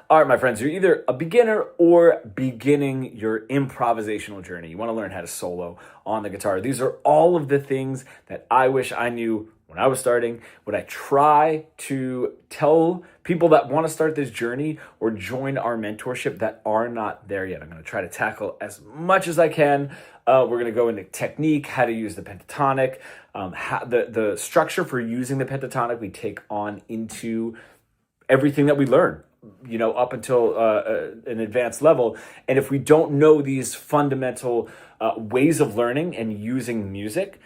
All right, my friends, you're either a beginner or beginning your improvisational journey. You want to learn how to solo on the guitar. These are all of the things that I wish I knew when I was starting. What I try to tell people that want to start this journey or join our mentorship that are not there yet. I'm going to try to tackle as much as I can. We're going to go into technique, how to use the pentatonic, the structure for using the pentatonic we take on into everything that we learn, up until an advanced level. And if we don't know these fundamental ways of learning and using music,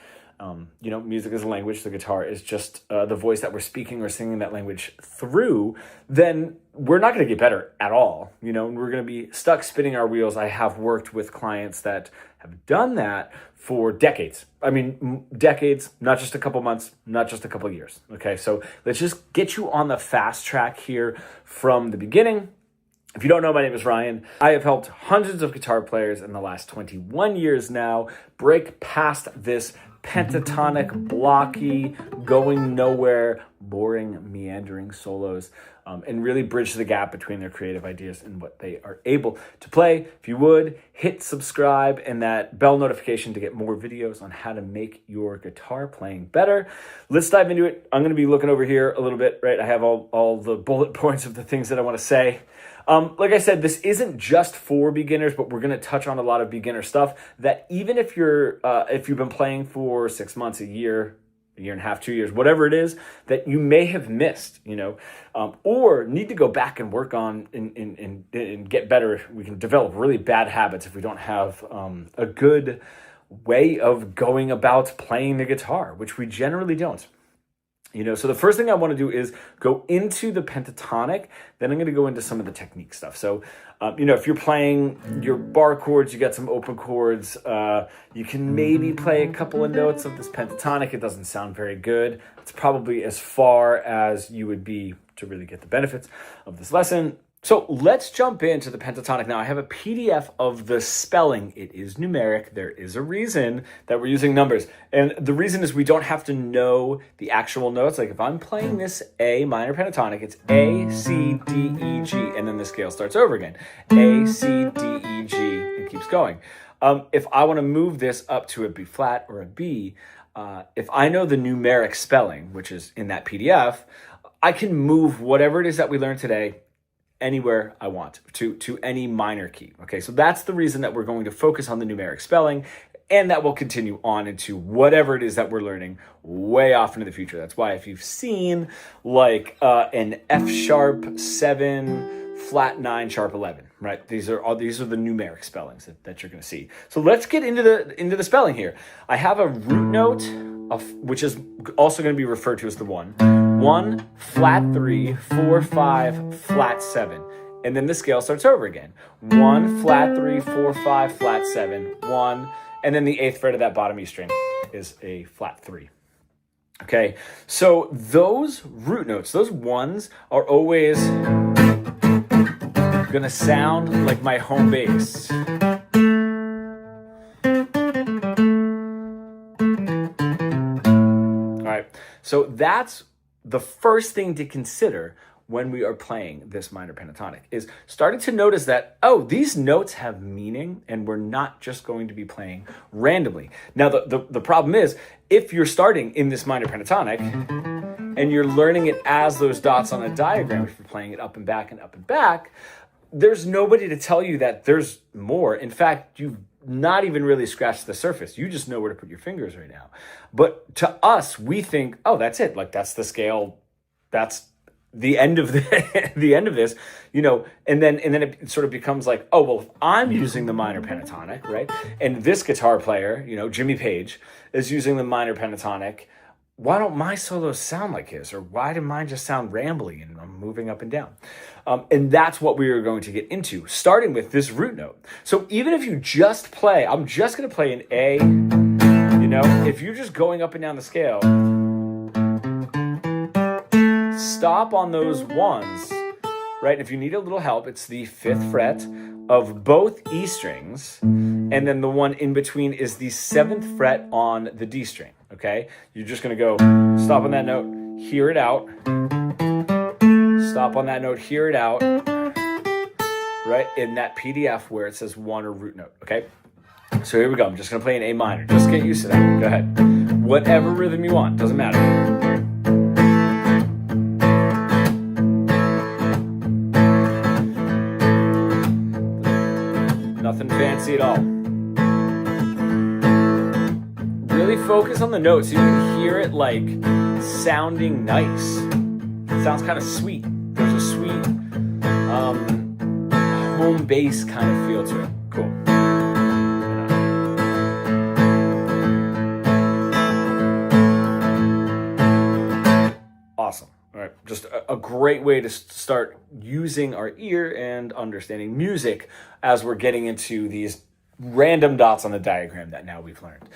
music is a language, the guitar is just the voice that we're speaking or singing that language through, then we're not going to get better at all, and we're going to be stuck spinning our wheels. I have worked with clients that have done that for decades. I mean, decades, not just a couple months, not just a couple years. Okay, so let's just get you on the fast track here from the beginning. If you don't know, my name is Ryan. I have helped hundreds of guitar players in the last 21 years now break past this pentatonic, blocky, going nowhere, boring, meandering solos, and really bridge the gap between their creative ideas and what they are able to play. If you would, hit subscribe and that bell notification to get more videos on how to make your guitar playing better. Let's dive into it. I'm going to be looking over here a little bit, right? I have all the bullet points of the things that I want to say. Like I said, this isn't just for beginners, but we're going to touch on a lot of beginner stuff that even if you've been playing for 6 months, a year and a half, 2 years, whatever it is that you may have missed, or need to go back and work on and get better. We can develop really bad habits if we don't have a good way of going about playing the guitar, which we generally don't. So the first thing I want to do is go into the pentatonic, then I'm going to go into some of the technique stuff. So, if you're playing your bar chords, you got some open chords, you can maybe play a couple of notes of this pentatonic. It doesn't sound very good. It's probably as far as you would be to really get the benefits of this lesson. So let's jump into the pentatonic. Now I have a PDF of the spelling. It is numeric. There is a reason that we're using numbers. And the reason is we don't have to know the actual notes. Like if I'm playing this A minor pentatonic, it's A, C, D, E, G, and then the scale starts over again. A, C, D, E, G, and keeps going. If I want to move this up to a B flat or a B, if I know the numeric spelling, which is in that PDF, I can move whatever it is that we learned today anywhere I want to any minor key. Okay, so that's the reason that we're going to focus on the numeric spelling, and that will continue on into whatever it is that we're learning way off into the future. That's why if you've seen like an F sharp 7, flat 9, sharp 11, right? These are the numeric spellings that you're going to see. So let's get into the spelling here. I have a root note which is also going to be referred to as the 1, flat 3, 4, 5, flat 7. And then the scale starts over again. 1, flat 3, 4, 5, flat 7, 1. And then the 8th fret of that bottom E string is a flat 3. Okay, so those root notes, those ones are always going to sound like my home bass. So that's the first thing to consider when we are playing this minor pentatonic, is starting to notice that, these notes have meaning and we're not just going to be playing randomly. Now, the problem is, if you're starting in this minor pentatonic and you're learning it as those dots on a diagram, if you're playing it up and back and up and back, there's nobody to tell you that there's more. In fact, you've not even really scratched the surface. You just know where to put your fingers right now. But to us, we think, that's it. Like that's the scale. That's the end of the end of this, and then it sort of becomes like, if I'm using the minor pentatonic, right? And this guitar player, Jimmy Page, is using the minor pentatonic. Why don't my solos sound like his? Or why do mine just sound rambly and I'm moving up and down? And that's what we are going to get into, starting with this root note. So even if you just play, I'm just going to play an A, if you're just going up and down the scale, stop on those ones, right? If you need a little help, it's the 5th fret of both E strings, and then the one in between is the 7th fret on the D string, okay? You're just gonna go stop on that note, hear it out, stop on that note, hear it out, right, in that PDF where it says 1 or root note, okay? So here we go. I'm just going to play an A minor. Just get used to that. Go ahead. Whatever rhythm you want. Doesn't matter. Nothing fancy at all. Really focus on the notes so you can hear it like sounding nice. It sounds kind of sweet. There's a sweet home bass kind of feel to it. Cool. Awesome. All right. Just a great way to start using our ear and understanding music as we're getting into these random dots on the diagram that now we've learned.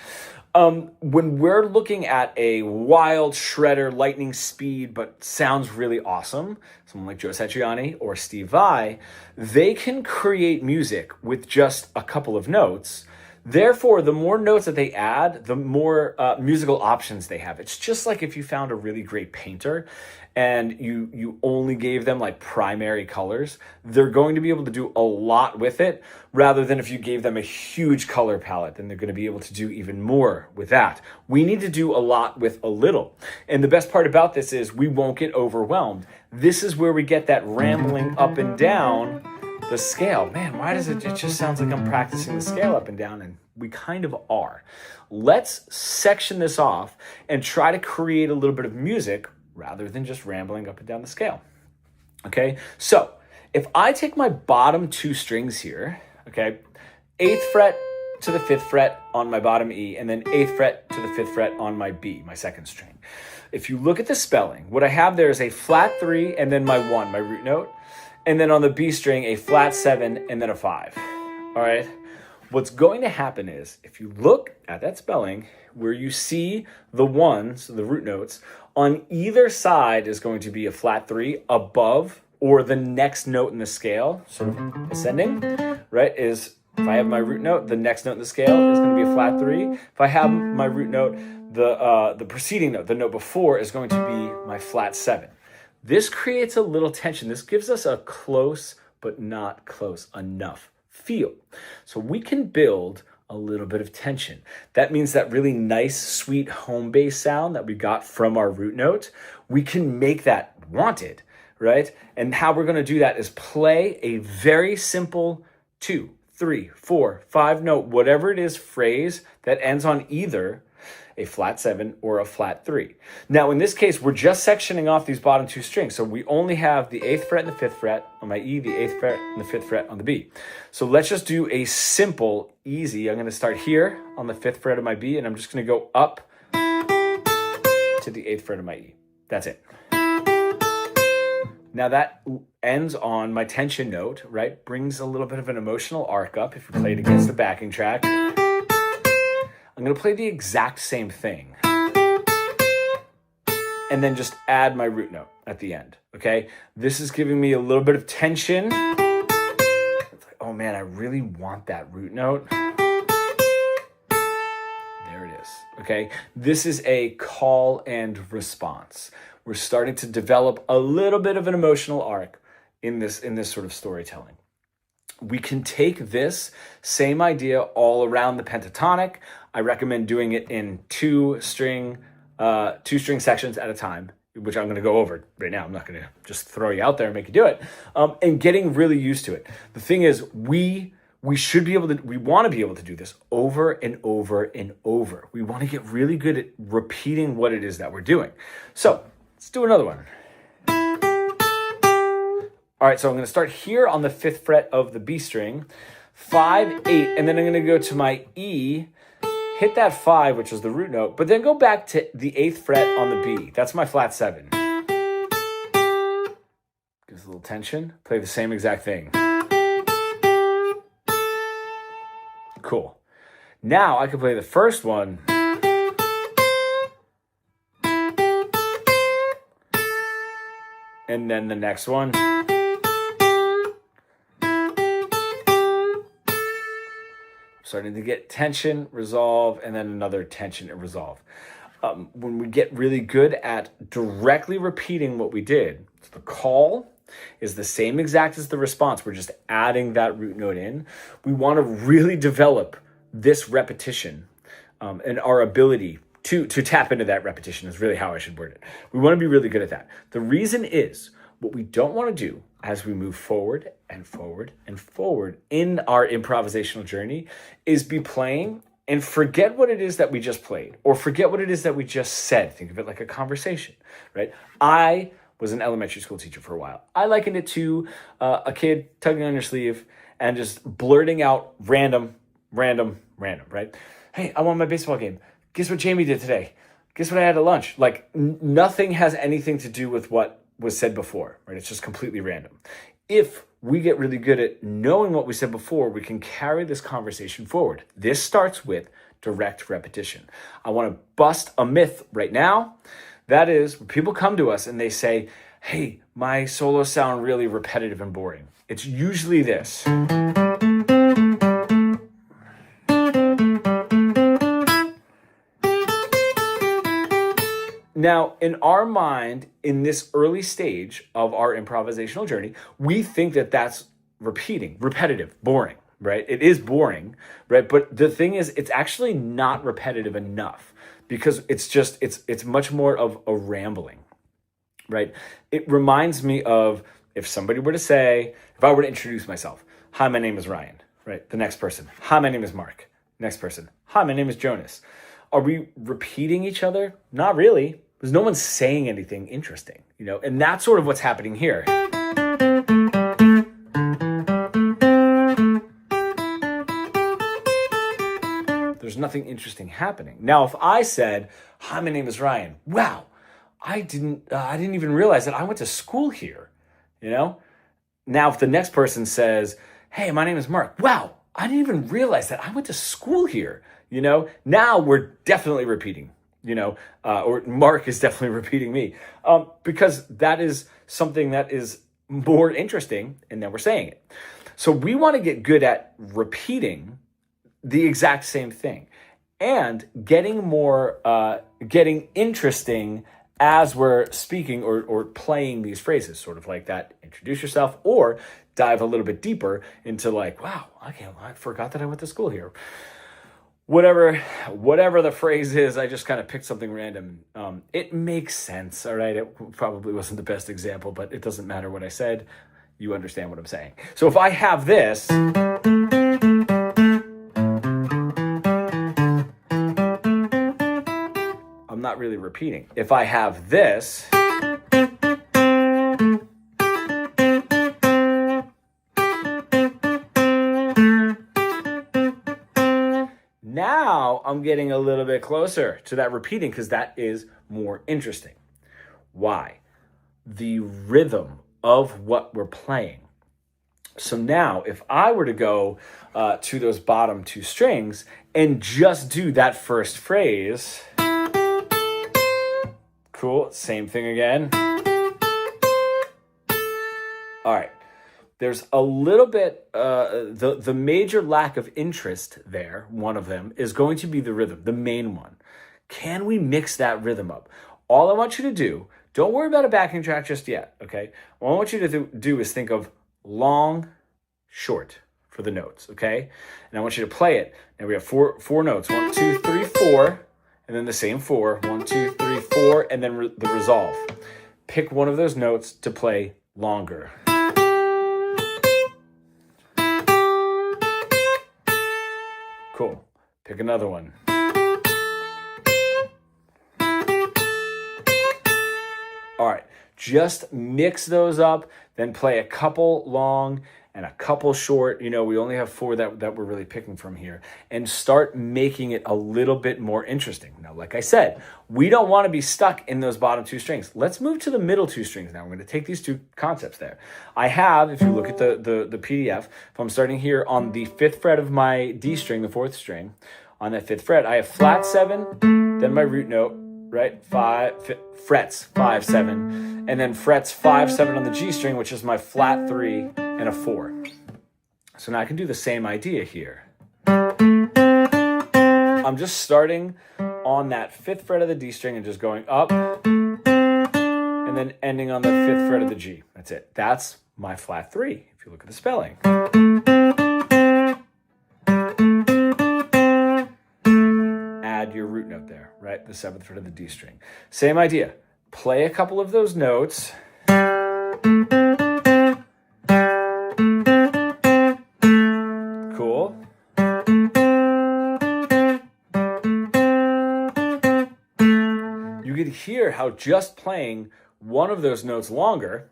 When we're looking at a wild shredder, lightning speed, but sounds really awesome, someone like Joe Satriani or Steve Vai, they can create music with just a couple of notes. Therefore, the more notes that they add, the more musical options they have. It's just like if you found a really great painter and you only gave them like primary colors, they're going to be able to do a lot with it, rather than if you gave them a huge color palette, then they're going to be able to do even more with that. We need to do a lot with a little. And the best part about this is we won't get overwhelmed. This is where we get that rambling up and down the scale. Man, why does it just sounds like I'm practicing the scale up and down, and we kind of are. Let's section this off and try to create a little bit of music rather than just rambling up and down the scale. Okay, so if I take my bottom 2 strings here, okay, 8th fret to the 5th fret on my bottom E, and then 8th fret to the 5th fret on my B, my 2nd string. If you look at the spelling, what I have there is a flat 3 and then my 1, my root note, and then on the B string, a flat 7 and then a 5. All right. What's going to happen is if you look at that spelling where you see the 1s, the root notes, on either side is going to be a flat 3 above or the next note in the scale, sort of ascending, right? Is if I have my root note, the next note in the scale is going to be a flat 3. If I have my root note, the preceding note, the note before, is going to be my flat 7. This creates a little tension. This gives us a close but not close enough feel. So we can build a little bit of tension. That means that really nice, sweet home bass sound that we got from our root note, we can make that wanted, right? And how we're going to do that is play a very simple 2, 3, 4, 5 note, whatever it is, phrase that ends on either a flat 7 or a flat 3. Now, in this case, we're just sectioning off these bottom 2 strings. So we only have the 8th fret and the 5th fret on my E, the 8th fret and the 5th fret on the B. So let's just do a simple, easy. I'm going to start here on the 5th fret of my B, and I'm just going to go up to the 8th fret of my E. That's it. Now that ends on my tension note, right? Brings a little bit of an emotional arc up if you play it against the backing track. I'm going to play the exact same thing and then just add my root note at the end, okay? This is giving me a little bit of tension. It's like, oh man, I really want that root note. There it is, okay? This is a call and response. We're starting to develop a little bit of an emotional arc in this sort of storytelling. We can take this same idea all around the pentatonic. I recommend doing it in two string sections at a time, which I'm going to go over right now. I'm not going to just throw you out there and make you do it. And getting really used to it. The thing is, we want to be able to do this over and over and over. We want to get really good at repeating what it is that we're doing. So let's do another one. All right, so I'm going to start here on the 5th fret of the B string, 5, 8, and then I'm going to go to my E, hit that 5, which is the root note, but then go back to the 8th fret on the B. That's my flat 7. Gives a little tension. Play the same exact thing. Cool. Now I can play the first one. And then the next one. Starting to get tension, resolve, and then another tension and resolve. When we get really good at directly repeating what we did, so the call is the same exact as the response. We're just adding that root note in. We want to really develop this repetition and our ability to tap into that repetition is really how I should word it. We want to be really good at that. The reason is what we don't want to do as we move forward and forward and forward in our improvisational journey is be playing and forget what it is that we just played or forget what it is that we just said. Think of it like a conversation, right? I was an elementary school teacher for a while. I likened it to a kid tugging on your sleeve and just blurting out random, right? Hey, I won my baseball game. Guess what Jamie did today? Guess what I had at lunch? Like nothing has anything to do with what was said before, right? It's just completely random. If we get really good at knowing what we said before, we can carry this conversation forward. This starts with direct repetition. I want to bust a myth right now. That is when people come to us and they say, hey, my solos sound really repetitive and boring. It's usually this. Now, in our mind, in this early stage of our improvisational journey, we think that that's repetitive, boring, right? It is boring, right? But the thing is, it's actually not repetitive enough because it's much more of a rambling, right? It reminds me of if somebody were to say, if I were to introduce myself, hi, my name is Ryan, right? The next person, hi, my name is Mark. Next person, hi, my name is Jonas. Are we repeating each other? Not really. Because no one's saying anything interesting, and that's sort of what's happening here. There's nothing interesting happening. Now, if I said, hi, my name is Ryan. Wow, I didn't even realize that I went to school here, Now, if the next person says, hey, my name is Mark. Wow, I didn't even realize that I went to school here, Now we're definitely repeating. Or Mark is definitely repeating me because that is something that is more interesting and then we're saying it. So we want to get good at repeating the exact same thing and getting interesting as we're speaking or playing these phrases, sort of like that, introduce yourself or dive a little bit deeper into like, wow, I forgot that I went to school here. Whatever the phrase is, I just kind of picked something random. It makes sense, all right? It probably wasn't the best example, but it doesn't matter what I said. You understand what I'm saying. So if I have this, I'm not really repeating. If I have this, now I'm getting a little bit closer to that repeating because that is more interesting. Why? The rhythm of what we're playing. So now if I were to go to those bottom two strings and just do that first phrase, cool, same thing again. All right. There's a little bit, the major lack of interest there, one of them, is going to be the rhythm, the main one. Can we mix that rhythm up? All I want you to do, don't worry about a backing track just yet, okay? All I want you to do is think of long, short for the notes, okay? And I want you to play it. Now we have four notes, 1, 2, 3, 4, and then the same 4, 1, 2, 3, 4, and then the resolve. Pick one of those notes to play longer. Cool. Pick another one. All right. Just mix those up, then play a couple long and a couple short. We only have 4 that we're really picking from here, and start making it a little bit more interesting. Now, like I said, we don't want to be stuck in those bottom 2 strings. Let's move to the middle 2 strings now. We're going to take these 2 concepts there. I have, if you look at the PDF, if I'm starting here on the 5th fret of my D string, the 4th string, on that 5th fret, I have flat 7, then my root note, right? Frets 5, 7, and then frets 5, 7 on the G string, which is my flat 3 and a 4. So now I can do the same idea here. I'm just starting on that 5th fret of the D string and just going up and and then ending on the 5th fret of the G. That's it. That's my flat 3, if you look at the spelling. Add your root note there, right? The 7th fret of the D string. Same idea. Play a couple of those notes. Cool. You could hear how just playing one of those notes longer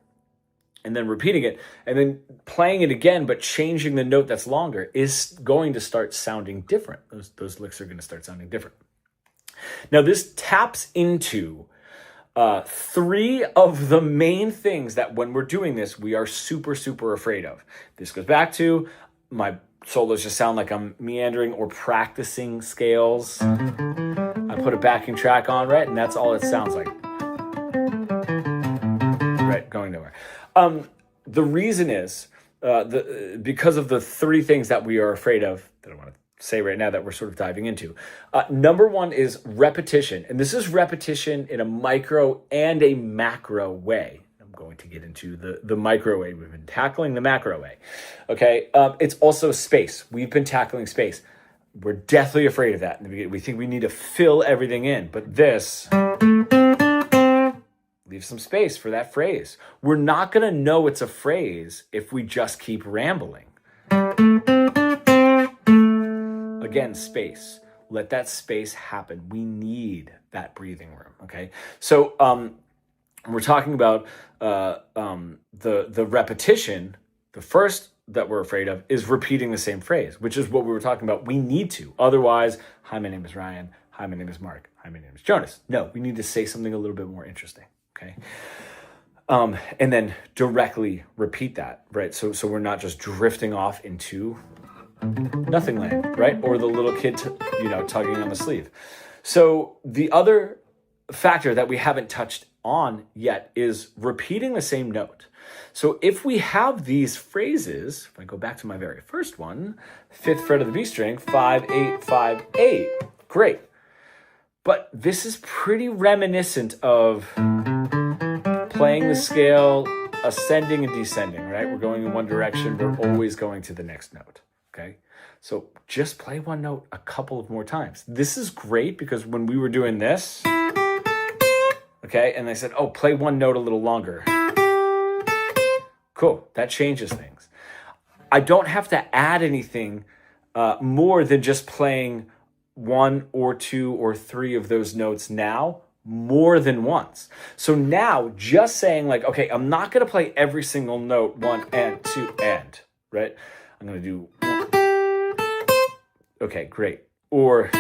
and then repeating it and then playing it again but changing the note that's longer is going to start sounding different. Those licks are going to start sounding different. Now this taps into 3 of the main things that when we're doing this, we are super, super afraid of. This goes back to my solos just sound like I'm meandering or practicing scales. I put a backing track on, right? And that's all it sounds like. Right, going nowhere. The reason is because of the 3 things that we are afraid of that I want to say right now that we're sort of diving into. Number 1 is repetition. And this is repetition in a micro and a macro way. I'm going to get into the micro way. We've been tackling the macro way. Okay. It's also space. We've been tackling space. We're deathly afraid of that. We think we need to fill everything in, but this leave some space for that phrase. We're not going to know it's a phrase if we just keep rambling. Again, space. Let that space happen. We need that breathing room, okay? So we're talking about the repetition. The first that we're afraid of is repeating the same phrase, which is what we were talking about. We need to. Otherwise, hi, my name is Ryan. Hi, my name is Mark. Hi, my name is Jonas. No, we need to say something a little bit more interesting, okay? And then directly repeat that, right? So we're not just drifting off into nothing land, right? Or the little kid, tugging on the sleeve. So the other factor that we haven't touched on yet is repeating the same note. So if we have these phrases, if I go back to my very first one, 5th fret of the B string, 5, 8, 5, 8, great. But this is pretty reminiscent of playing the scale, ascending and descending, right? We're going in one direction, we're always going to the next note. Okay, so just play one note a couple of more times. This is great because when we were doing this, okay, and they said, oh, play one note a little longer. Cool, that changes things. I don't have to add anything more than just playing 1 or 2 or 3 of those notes now more than once. So now just saying like, okay, I'm not going to play every single note 1 and 2 and, right? I'm going to do, okay, great. Or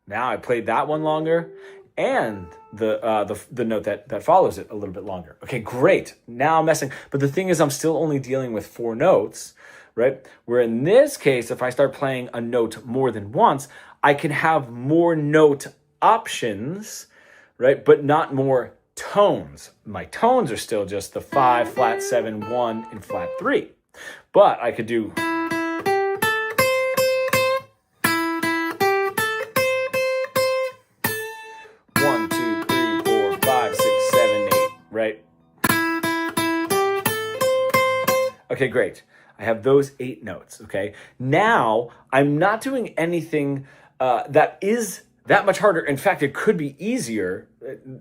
now I played that one longer and the note that follows it a little bit longer. Okay, great. Now I'm messing. But the thing is, I'm still only dealing with 4 notes, right? Where in this case, if I start playing a note more than once, I can have more note options, right? But not more tones. My tones are still just the 5, flat 7, 1, and flat 3. But I could do one, 2, 3, 4, 5, 6, 7, 8, right? Okay, great. I have those 8 notes, okay? Now, I'm not doing anything that is that much harder. In fact, it could be easier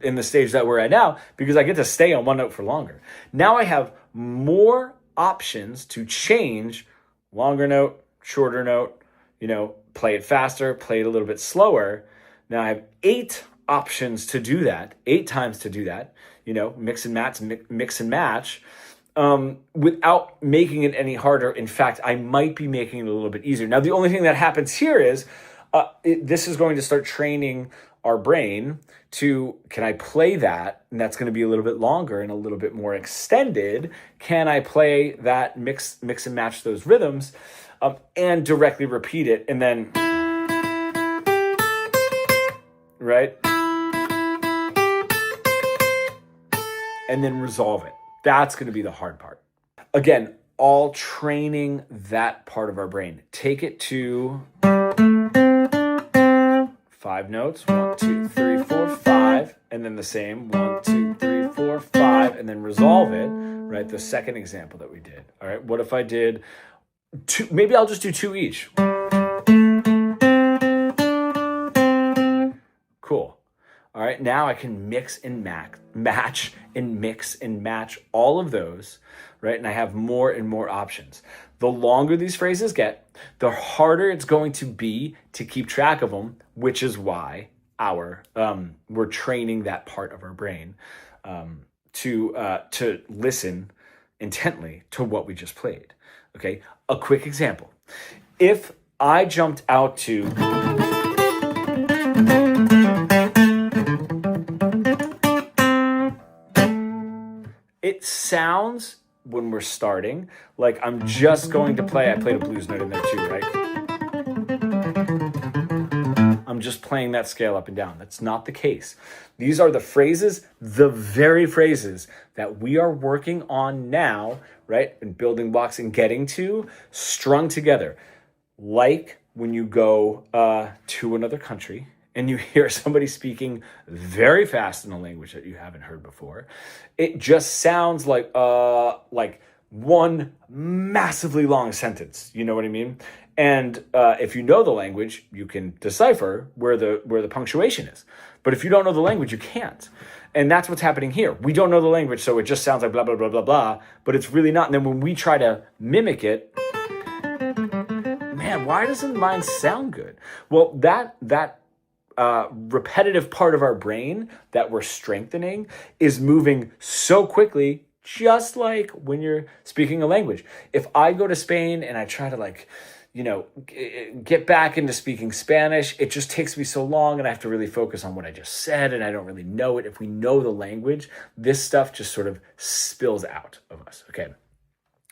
in the stage that we're at now because I get to stay on one note for longer. Now I have more options to change longer note, shorter note, play it faster, play it a little bit slower. Now I have 8 options to do that, 8 times to do that, mix and match, without making it any harder. In fact, I might be making it a little bit easier. Now, the only thing that happens here is this is going to start training our brain to, can I play that? And that's going to be a little bit longer and a little bit more extended. Can I play that, mix and match those rhythms, and directly repeat it? And then, right? And then resolve it. That's going to be the hard part. Again, all training that part of our brain. Take it to 5 notes, 1, 2, 3, 4, 5, and then the same 1, 2, 3, 4, 5, and then resolve it, right? The second example that we did. All right, what if I did two? Maybe I'll just do 2 each. Cool. All right, now I can mix and match and mix and match all of those, right? And I have more and more options. The longer these phrases get, the harder it's going to be to keep track of them, which is why we're training that part of our brain to listen intently to what we just played. Okay, a quick example. If I jumped out to it sounds, when we're starting, like I'm just going to play. I played a blues note in there too, right? I'm just playing that scale up and down. That's not the case. These are the phrases, the very phrases that we are working on now, right? And building blocks and getting to, strung together. Like when you go to another country and you hear somebody speaking very fast in a language that you haven't heard before, it just sounds like one massively long sentence. You know what I mean? And if you know the language, you can decipher where the punctuation is. But if you don't know the language, you can't. And that's what's happening here. We don't know the language, so it just sounds like blah, blah, blah, blah, blah, but it's really not. And then when we try to mimic it, man, why doesn't mine sound good? Well, that repetitive part of our brain that we're strengthening is moving so quickly, just like when you're speaking a language. If I go to Spain and I try to get back into speaking Spanish, it just takes me so long and I have to really focus on what I just said and I don't really know it. If we know the language, this stuff just sort of spills out of us, okay?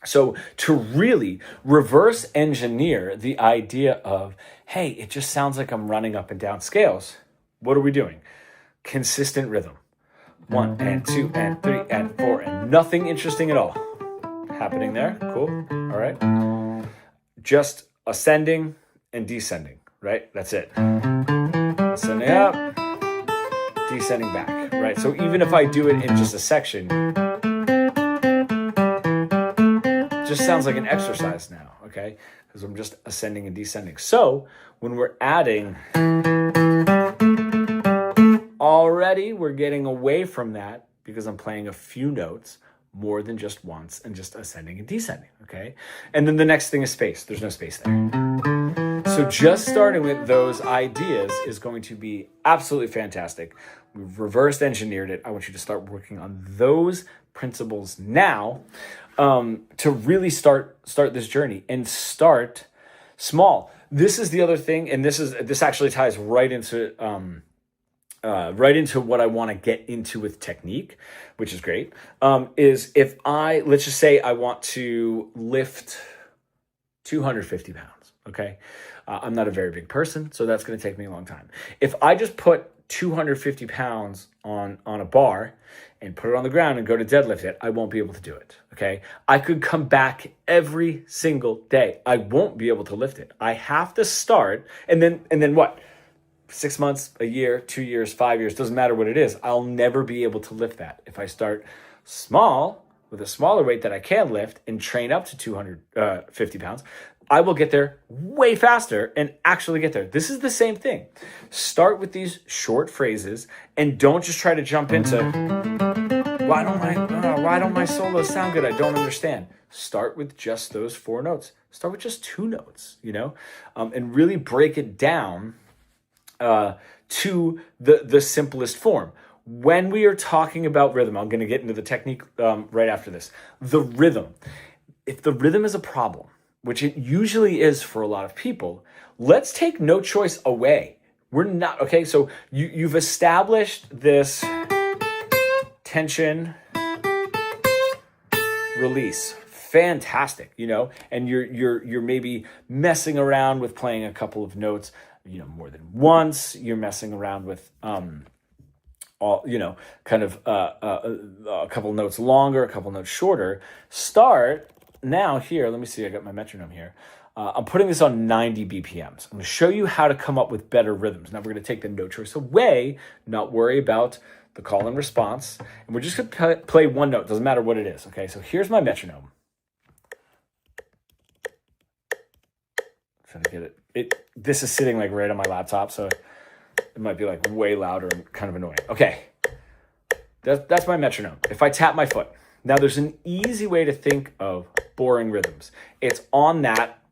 So to really reverse engineer the idea of, hey, it just sounds like I'm running up and down scales, what are we doing? Consistent rhythm. 1 and 2 and 3 and 4 and nothing interesting at all happening there. Cool. All right. Just ascending and descending, right? That's it. Ascending up, descending back, right? So even if I do it in just a section, it just sounds like an exercise now, okay? Because I'm just ascending and descending. So when we're adding, already we're getting away from that because I'm playing a few notes more than just once and just ascending and descending, okay? And then the next thing is space. There's no space there. So just starting with those ideas is going to be absolutely fantastic. We've reversed engineered it. I want you to start working on those principles now to really start this journey and start small. This is the other thing, and this actually ties right into what I want to get into with technique, which is great, is if let's just say I want to lift 250 pounds, okay? I'm not a very big person, so that's going to take me a long time. If I just put 250 pounds on a bar and put it on the ground and go to deadlift it, I won't be able to do it, okay? I could come back every single day. I won't be able to lift it. I have to start, and then what? 6 months, a year, 2 years, 5 years, doesn't matter what it is. I'll never be able to lift that. If I start small with a smaller weight that I can lift and train up to 250 pounds, I will get there way faster and actually get there. This is the same thing. Start with these short phrases and don't just try to jump into, why don't my solos sound good? I don't understand. Start with just those 4 notes. Start with just 2 notes, and really break it down to the simplest form. When we are talking about rhythm, I'm going to get into the technique right after this. The rhythm. If the rhythm is a problem, which it usually is for a lot of people, let's take no choice away. We're not, okay? So you've established this tension, release. Fantastic, and you're maybe messing around with playing a couple of notes more than once. You're messing around with a couple notes longer, a couple notes shorter. Start now here. Let me see. I got my metronome here. I'm putting this on 90 BPMs. I'm going to show you how to come up with better rhythms. Now we're going to take the note choice away, not worry about the call and response, and we're just gonna play one note, doesn't matter what it is, okay? So here's my metronome. Trying to get it. This is sitting like right on my laptop, so it might be like way louder and kind of annoying. Okay, that's my metronome. If I tap my foot, now there's an easy way to think of boring rhythms. It's on that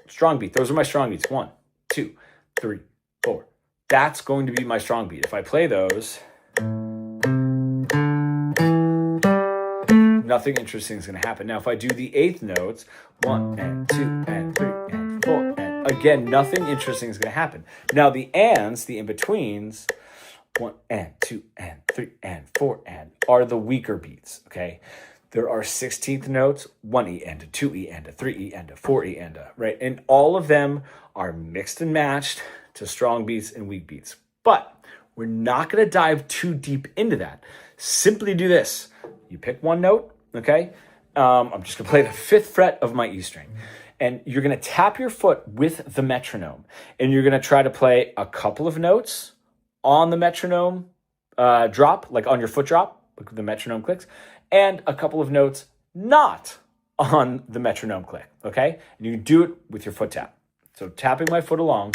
strong beat. Those are my strong beats. 1, 2, 3, 4. That's going to be my strong beat. If I play those, nothing interesting is going to happen. Now, if I do the eighth notes, 1 and 2 and 3 and 4, and again, nothing interesting is going to happen. Now, the ands, the in-betweens, 1 and 2 and 3 and 4 and are the weaker beats, okay? There are 16th notes, 1E and a 2E and a 3E and a 4E and a, right? And all of them are mixed and matched to strong beats and weak beats. But we're not going to dive too deep into that. Simply do this. You pick one note, okay? I'm just going to play the 5th fret of my E string. And you're going to tap your foot with the metronome. And you're going to try to play a couple of notes on the metronome drop, like on your foot drop, like the metronome clicks, and a couple of notes not on the metronome click, okay? And you do it with your foot tap. So tapping my foot along.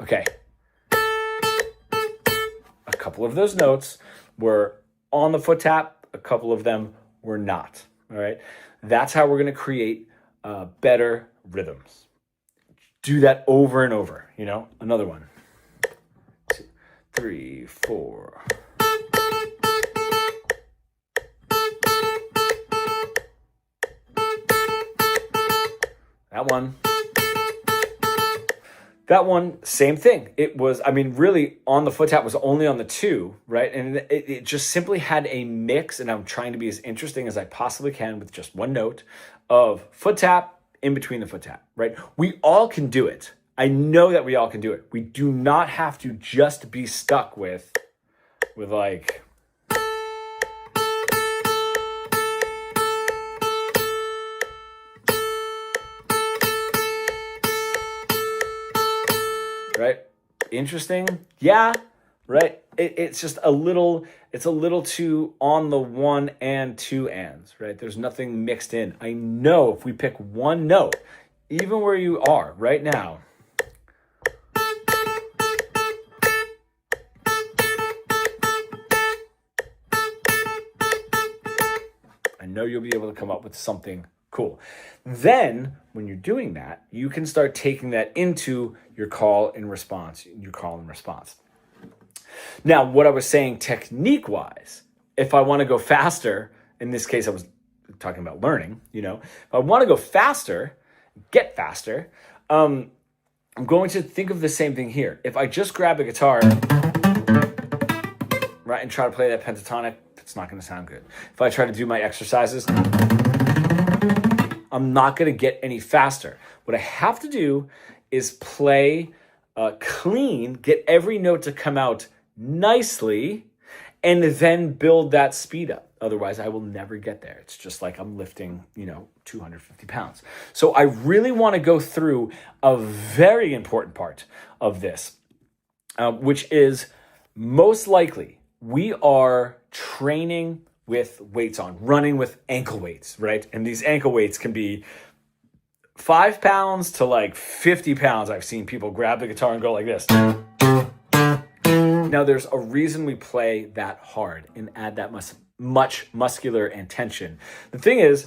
Okay. A couple of those notes were on the foot tap, a couple of them were not, all right? That's how we're going to create better rhythms. Do that over and over, you know? Another one. 2, 3, 4. That one. That one, same thing. It was, I mean, really on the foot tap was only on the 2, right? And it just simply had a mix, and I'm trying to be as interesting as I possibly can with just one note of foot tap in between the foot tap, right? We all can do it. I know that we all can do it. We do not have to just be stuck with like, right? Interesting. Yeah. Right. It's just it's a little too on the 1 and 2 ands, right? There's nothing mixed in. I know if we pick one note, even where you are right now, I know you'll be able to come up with something cool. Then when you're doing that, you can start taking that into your call and response, Now, what I was saying technique-wise, if I want to go faster, in this case I was talking about learning, you know, if I want to go faster, get faster, I'm going to think of the same thing here. If I just grab a guitar, right, and try to play that pentatonic, it's not going to sound good. If I try to do my exercises, I'm not going to get any faster. What I have to do is play clean, get every note to come out nicely, and then build that speed up. Otherwise, I will never get there. It's just like I'm lifting, 250 pounds. So I really want to go through a very important part of this, which is most likely we are training with weights on, running with ankle weights, right? And these ankle weights can be 5 pounds to like 50 pounds. I've seen people grab the guitar and go like this. Now, there's a reason we play that hard and add that much muscular and tension. The thing is,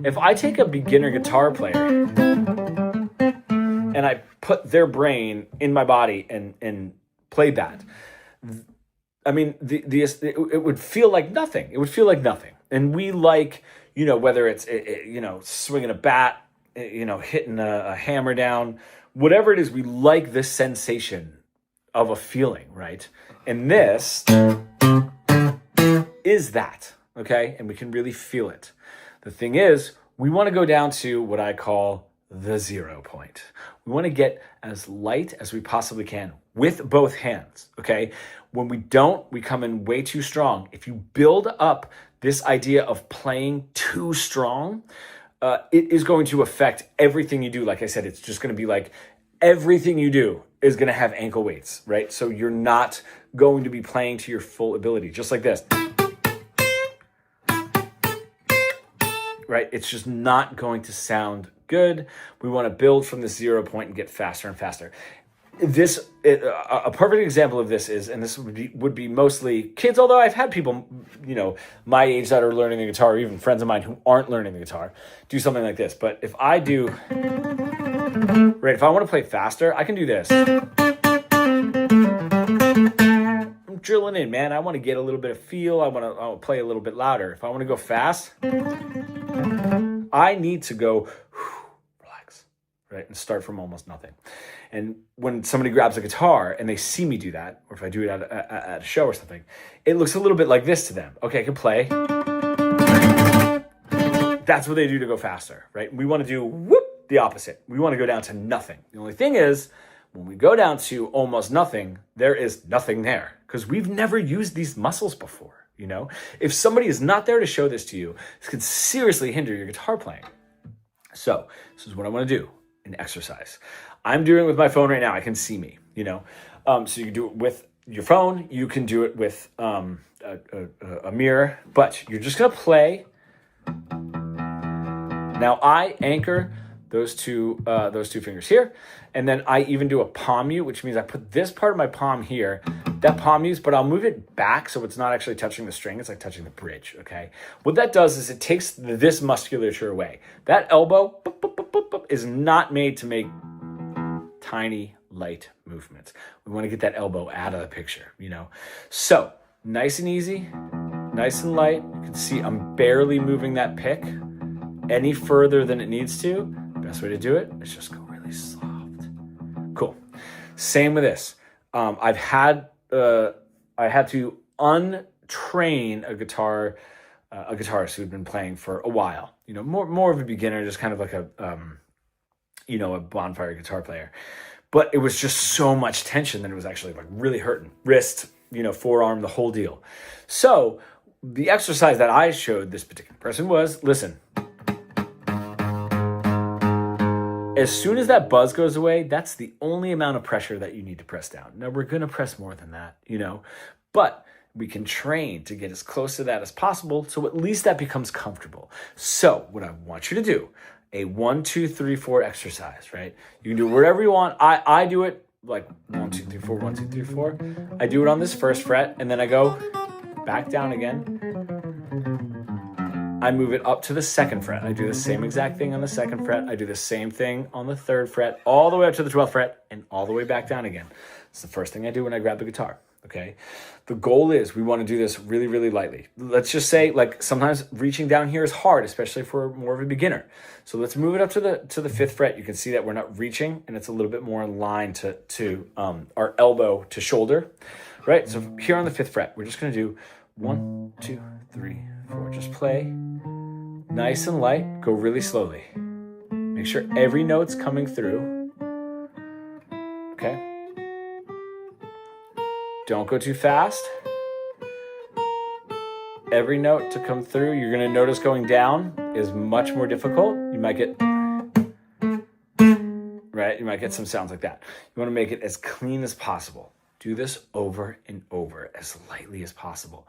if I take a beginner guitar player and I put their brain in my body and play that, I mean, it would feel like nothing. It would feel like nothing. And we like, whether it's, swinging a bat, hitting a hammer down, whatever it is, we like this sensation of a feeling, right? And this is that, okay? And we can really feel it. The thing is, we want to go down to what I call the 0 point. We want to get as light as we possibly can with both hands, okay? When we don't, we come in way too strong. If you build up this idea of playing too strong, it is going to affect everything you do. Like I said, it's just going to be like everything you do is going to have ankle weights, right? So you're not going to be playing to your full ability, just like this. Right? It's just not going to sound good. We want to build from this 0 point and get faster and faster. A perfect example of this is, and this would be mostly kids, although I've had people, my age that are learning the guitar, or even friends of mine who aren't learning the guitar, do something like this. But if I want to play faster, I can do this. I'm drilling in, man. I want to get a little bit of feel. I want to play a little bit louder. If I want to go fast, I need to go relax, right? And start from almost nothing. And when somebody grabs a guitar and they see me do that, or if I do it at a show or something, it looks a little bit like this to them. Okay, I can play. That's what they do to go faster, right? We want to do whoop, the opposite. We want to go down to nothing. The only thing is, when we go down to almost nothing, there is nothing there because we've never used these muscles before, If somebody is not there to show this to you, this could seriously hinder your guitar playing. So this is what I want to do, an exercise. I'm doing it with my phone right now. I can see me, So you can do it with your phone. You can do it with a mirror, but you're just going to play. Now I anchor those two fingers here, and then I even do a palm mute, which means I put this part of my palm here, that palm mute, but I'll move it back so it's not actually touching the string. It's like touching the bridge, okay? What that does is it takes this musculature away. That elbow is not made to make tiny, light movements. We want to get that elbow out of the picture, So, nice and easy, nice and light. You can see I'm barely moving that pick any further than it needs to. Best way to do it is just go really soft. Cool. Same with this. I had to untrain a guitarist who'd been playing for a while. More of a beginner, just kind of like a bonfire guitar player. But it was just so much tension that it was actually like really hurting. Wrist, forearm, the whole deal. So the exercise that I showed this particular person was, listen, as soon as that buzz goes away, that's the only amount of pressure that you need to press down. Now, we're going to press more than that, but we can train to get as close to that as possible, so at least that becomes comfortable. So what I want you to do, a 1, 2, 3, 4 exercise, right? You can do whatever you want. I do it like 1, 2, 3, 4, 1, 2, 3, 4. I do it on this first fret, and then I go back down again. I move it up to the second fret. I do the same exact thing on the second fret. I do the same thing on the third fret, all the way up to the 12th fret, and all the way back down again. It's the first thing I do when I grab the guitar, okay? The goal is we want to do this really, really lightly. Let's just say, like, sometimes reaching down here is hard, especially for more of a beginner. So let's move it up to the 5th fret. You can see that we're not reaching, and it's a little bit more in line to our elbow to shoulder, right? So here on the 5th fret, we're just going to do 1, 2, 3, 4. Just play nice and light. Go really slowly. Make sure every note's coming through. Okay? Don't go too fast. Every note to come through, you're going to notice going down is much more difficult. You might get, right? You might get some sounds like that. You want to make it as clean as possible. Do this over and over as lightly as possible.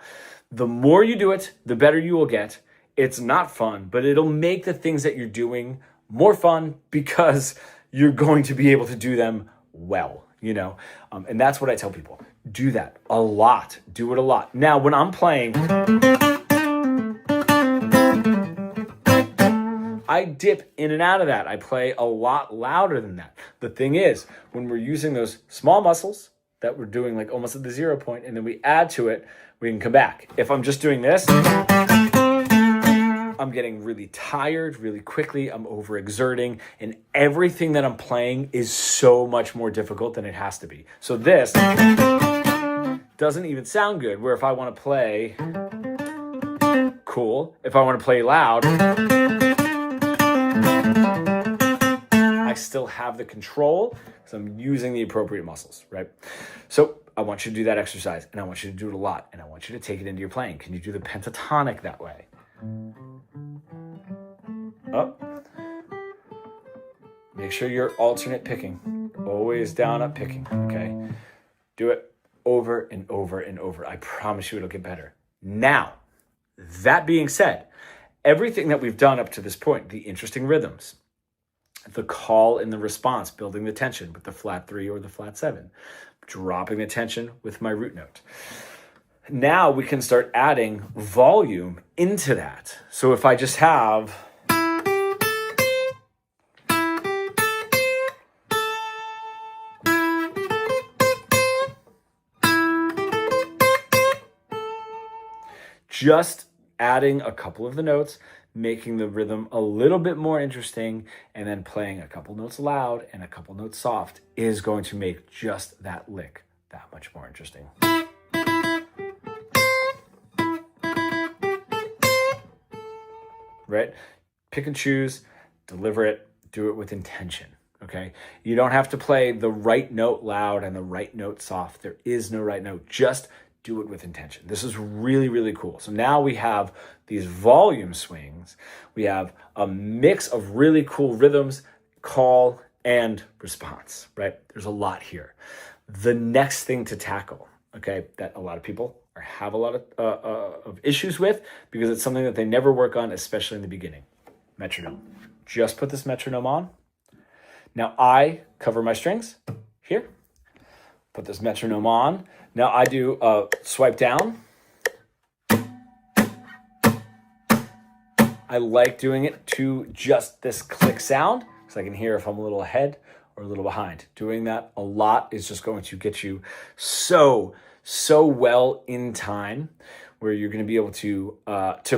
The more you do it, the better you will get. It's not fun, but it'll make the things that you're doing more fun because you're going to be able to do them well, and that's what I tell people. Do that a lot. Do it a lot. Now, when I'm playing, I dip in and out of that. I play a lot louder than that. The thing is, when we're using those small muscles that we're doing like almost at the 0 point, and then we add to it, we can come back. If I'm just doing this, I'm getting really tired really quickly. I'm overexerting, and everything that I'm playing is so much more difficult than it has to be. So this doesn't even sound good, where if I want to play cool, if I want to play loud, I still have the control because I'm using the appropriate muscles, right? So I want you to do that exercise, and I want you to do it a lot, and I want you to take it into your playing. Can you do the pentatonic that way? up. Make sure you're alternate picking. Always down, up picking, okay? Do it over and over and over. I promise you it'll get better. Now, that being said, everything that we've done up to this point, the interesting rhythms, the call and the response, building the tension with the flat 3 or the flat 7, dropping the tension with my root note. Now we can start adding volume into that. So if I just have just adding a couple of the notes, making the rhythm a little bit more interesting, and then playing a couple notes loud and a couple notes soft is going to make just that lick that much more interesting. Right? Pick and choose, deliver it, do it with intention. Okay? You don't have to play the right note loud and the right note soft. There is no right note. Just do it with intention. This is really, really cool. So now we have these volume swings. We have a mix of really cool rhythms, call, and response, right? There's a lot here. The next thing to tackle, okay, that a lot of people have a lot of issues with because it's something that they never work on, especially in the beginning. Metronome. Just put this metronome on. Now I cover my strings here. Put this metronome on. Now I do a swipe down. I like doing it to just this click sound because I can hear if I'm a little ahead or a little behind. Doing that a lot is just going to get you so well in time where you're going to be able to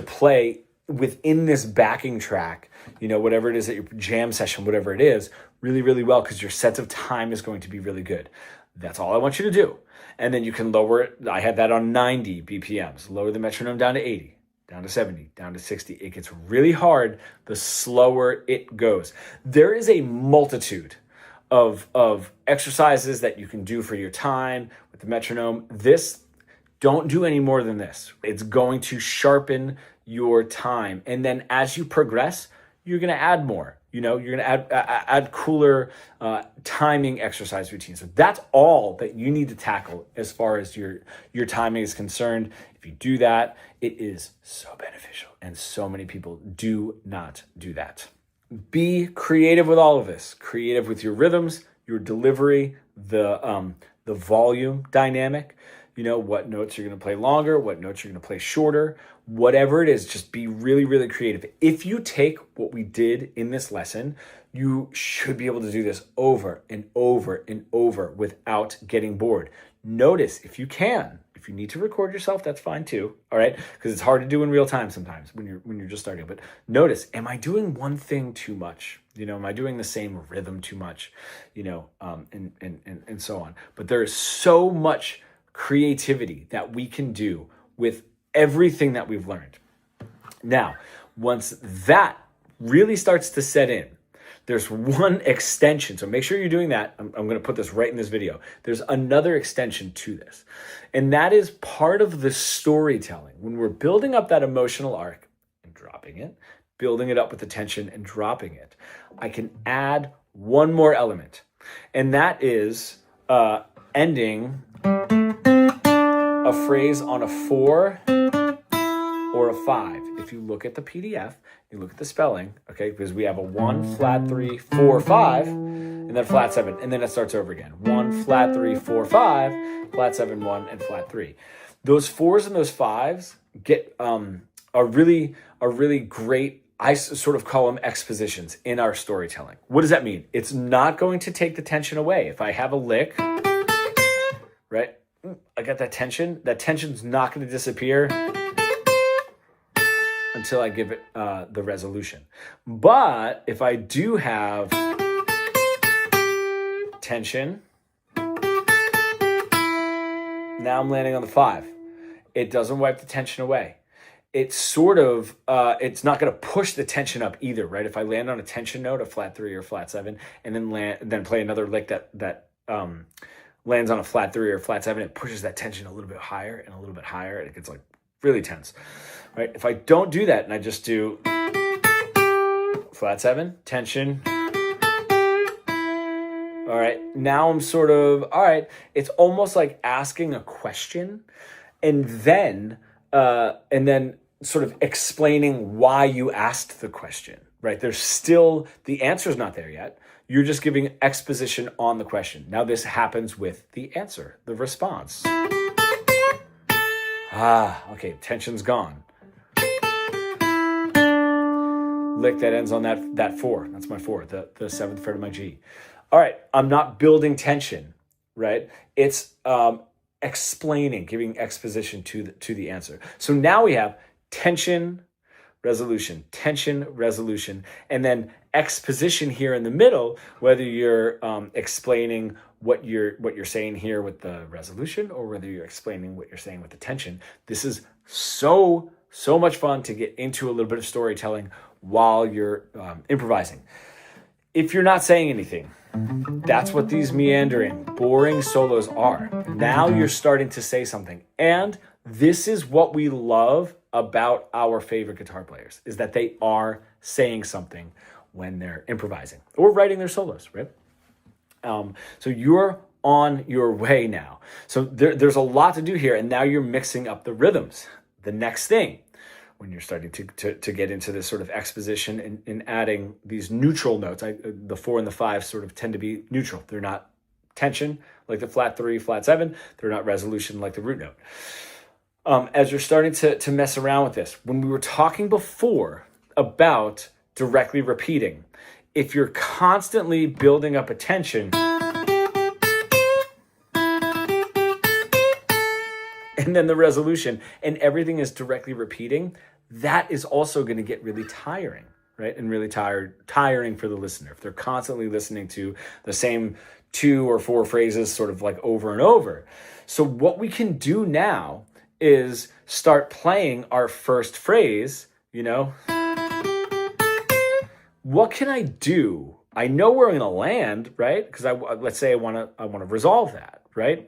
play within this backing track, you know, whatever it is that your jam session, whatever it is, really, really well because your sense of time is going to be really good. That's all I want you to do. And then you can lower it. I had that on 90 BPMs. Lower the metronome down to 80, down to 70, down to 60. It gets really hard the slower it goes. There is a multitude of exercises that you can do for your time with the metronome. Don't do any more than this. It's going to sharpen your time. And then as you progress, you're going to add more. You know, you're going to add cooler timing exercise routines. So that's all that you need to tackle as far as your timing is concerned. If you do that, it is so beneficial. And so many people do not do that. Be creative with all of this. Creative with your rhythms, your delivery, the volume dynamic. You know, what notes you're going to play longer, what notes you're going to play shorter, whatever it is, just be really, really creative. If you take what we did in this lesson, you should be able to do this over and over and over without getting bored. Notice if you need to record yourself, that's fine too. All right. Because it's hard to do in real time sometimes when you're just starting, but notice, am I doing one thing too much? You know, am I doing the same rhythm too much? You know, and so on. But there is so much creativity that we can do with everything that we've learned. Now, once that really starts to set in, there's one extension. So make sure you're doing that. I'm going to put this right in this video. There's another extension to this. And that is part of the storytelling. When we're building up that emotional arc and dropping it, building it up with the tension and dropping it, I can add one more element. And that is ending a phrase on a 4 or a 5. If you look at the PDF, you look at the spelling, okay, because we have a 1, flat 3, 4, 5, and then flat 7, and then it starts over again. 1, flat 3, 4, 5, flat 7, 1, and flat 3. Those 4s and those 5s get a really great, I sort of call them expositions in our storytelling. What does that mean? It's not going to take the tension away. If I have a lick, right? I got that tension. That tension's not going to disappear until I give it the resolution. But if I do have tension, now I'm landing on the 5. It doesn't wipe the tension away. It's sort of, it's not going to push the tension up either, right? If I land on a tension note, a flat 3 or flat 7, and then play another lick that lands on a flat 3 or flat 7, it pushes that tension a little bit higher and a little bit higher, and it gets like really tense, right? If I don't do that and I just do flat 7, tension. All right, now I'm sort of, all right, it's almost like asking a question and then sort of explaining why you asked the question, right? There's still, the answer's not there yet. You're just giving exposition on the question. Now this happens with the answer, the response. Okay, tension's gone. Lick that ends on that 4. That's my 4, the 7th fret of my G. All right, I'm not building tension, right? It's explaining, giving exposition to the answer. So now we have tension, resolution, tension, resolution, and then exposition here in the middle, whether you're explaining what you're saying here with the resolution or whether you're explaining what you're saying with the tension. This is so much fun to get into a little bit of storytelling while you're improvising. If you're not saying anything, that's what these meandering, boring solos are. Now you're starting to say something. And this is what we love about our favorite guitar players, is that they are saying something when they're improvising or writing their solos, right? So you're on your way now. So there's a lot to do here, and now you're mixing up the rhythms. The next thing, when you're starting to get into this sort of exposition and adding these neutral notes, the 4 and the 5 sort of tend to be neutral. They're not tension like the flat 3, flat 7. They're not resolution like the root note. As you're starting to mess around with this, when we were talking before about directly repeating, if you're constantly building up a tension and then the resolution and everything is directly repeating, that is also going to get really tiring, right? And really tiring for the listener. If they're constantly listening to the same 2 or 4 phrases sort of like over and over. So what we can do now is start playing our first phrase, What can I do? I know where I'm going to land, right? Because let's say I want to resolve that, right?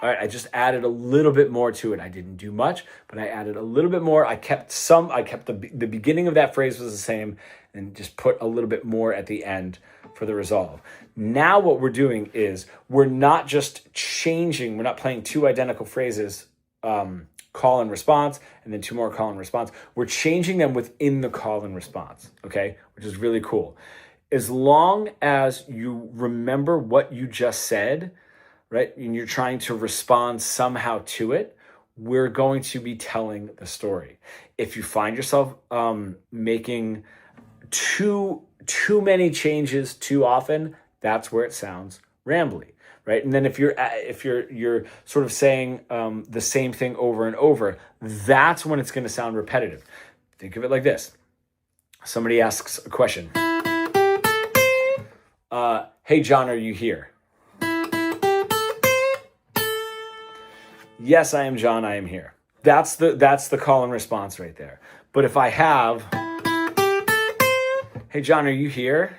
All right, I just added a little bit more to it. I didn't do much, but I added a little bit more. I kept the beginning of that phrase was the same and just put a little bit more at the end for the resolve. Now what we're doing is we're not just changing, we're not playing 2 identical phrases, call and response, and then 2 more call and response. We're changing them within the call and response, okay? Which is really cool. As long as you remember what you just said, right, and you're trying to respond somehow to it, we're going to be telling the story. If you find yourself making too many changes too often, that's where it sounds rambly, right? And then if you're sort of saying the same thing over and over, that's when it's going to sound repetitive. Think of it like this. Somebody asks a question. Hey, John, are you here? Yes, I am John, I am here. That's the call and response right there. But if I have, hey, John, are you here?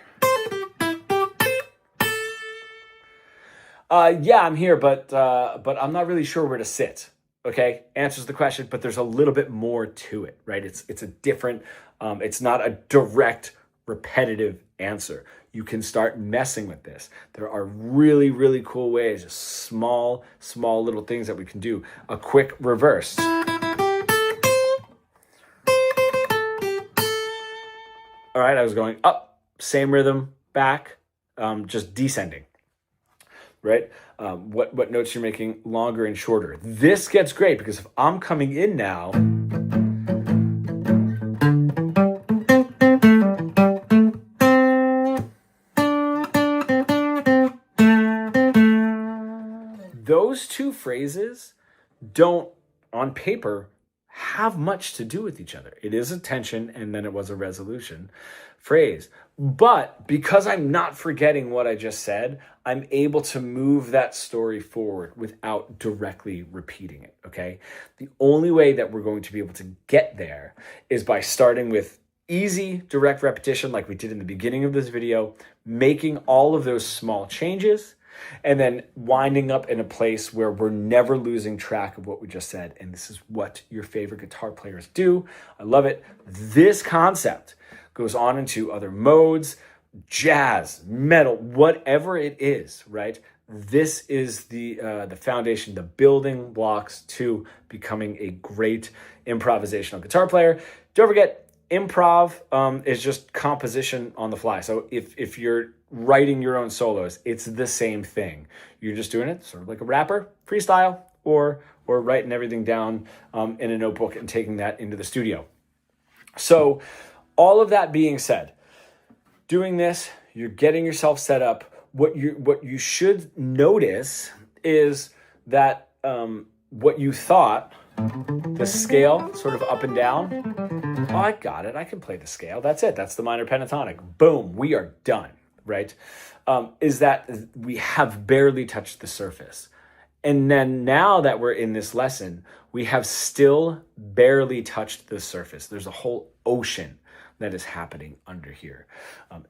Yeah, I'm here, but I'm not really sure where to sit. Okay, answers the question, but there's a little bit more to it, right? It's a different, it's not a direct, repetitive answer. You can start messing with this. There are really, really cool ways, just small little things that we can do. A quick reverse. All right, I was going up, same rhythm, back, just descending, right? What notes you're making longer and shorter. This gets great because if I'm coming in now, those 2 phrases don't, on paper, have much to do with each other. It is a tension and then it was a resolution phrase. But because I'm not forgetting what I just said, I'm able to move that story forward without directly repeating it, okay? The only way that we're going to be able to get there is by starting with easy direct repetition like we did in the beginning of this video, making all of those small changes, And then winding up in a place where we're never losing track of what we just said. And this is what your favorite guitar players do. I love it. This concept goes on into other modes, jazz, metal, whatever it is, right? This is the foundation, the building blocks to becoming a great improvisational guitar player. Don't forget, improv is just composition on the fly. So if you're writing your own solos, it's the same thing. You're just doing it sort of like a rapper, freestyle, or writing everything down in a notebook and taking that into the studio. So all of that being said, doing this, you're getting yourself set up. What you should notice is that what you thought, the scale sort of up and down, oh, I got it. I can play the scale. That's it. That's the minor pentatonic. Boom, we are done, right? Is that we have barely touched the surface. And then now that we're in this lesson, we have still barely touched the surface. There's a whole ocean that is happening under here.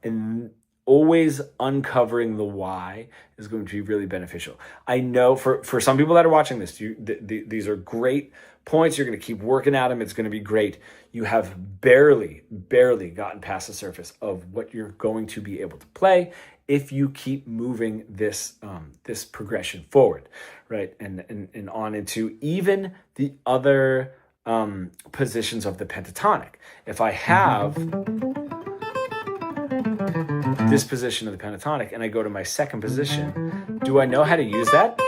And always uncovering the why is going to be really beneficial. I know for some people that are watching this, these are great points. You're going to keep working at them. It's going to be great. You have barely gotten past the surface of what you're going to be able to play if you keep moving this this progression forward, right? And on into even the other positions of the pentatonic. If I have this position of the pentatonic and I go to my second position, do I know how to use that?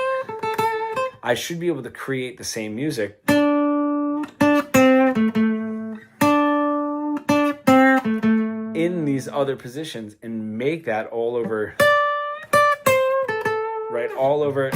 I should be able to create the same music in these other positions and make that all over, right? All over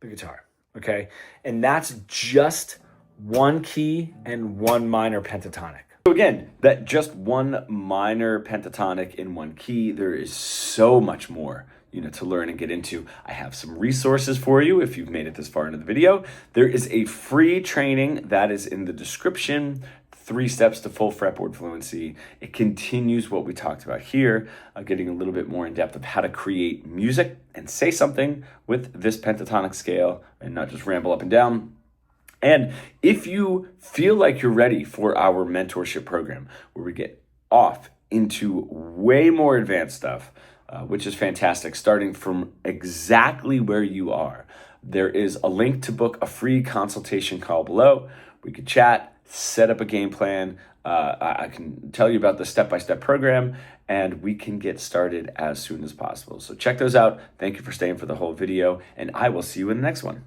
the guitar, okay? And that's just one key and one minor pentatonic. So again, that just one minor pentatonic in one key, there is so much more, to learn and get into. I have some resources for you if you've made it this far into the video. There is a free training that is in the description, 3 steps to full fretboard fluency. It continues what we talked about here, getting a little bit more in depth of how to create music and say something with this pentatonic scale and not just ramble up and down. And if you feel like you're ready for our mentorship program, where we get off into way more advanced stuff, which is fantastic, starting from exactly where you are, there is a link to book a free consultation call below. We could chat, set up a game plan. I can tell you about the step-by-step program, and we can get started as soon as possible. So check those out. Thank you for staying for the whole video, and I will see you in the next one.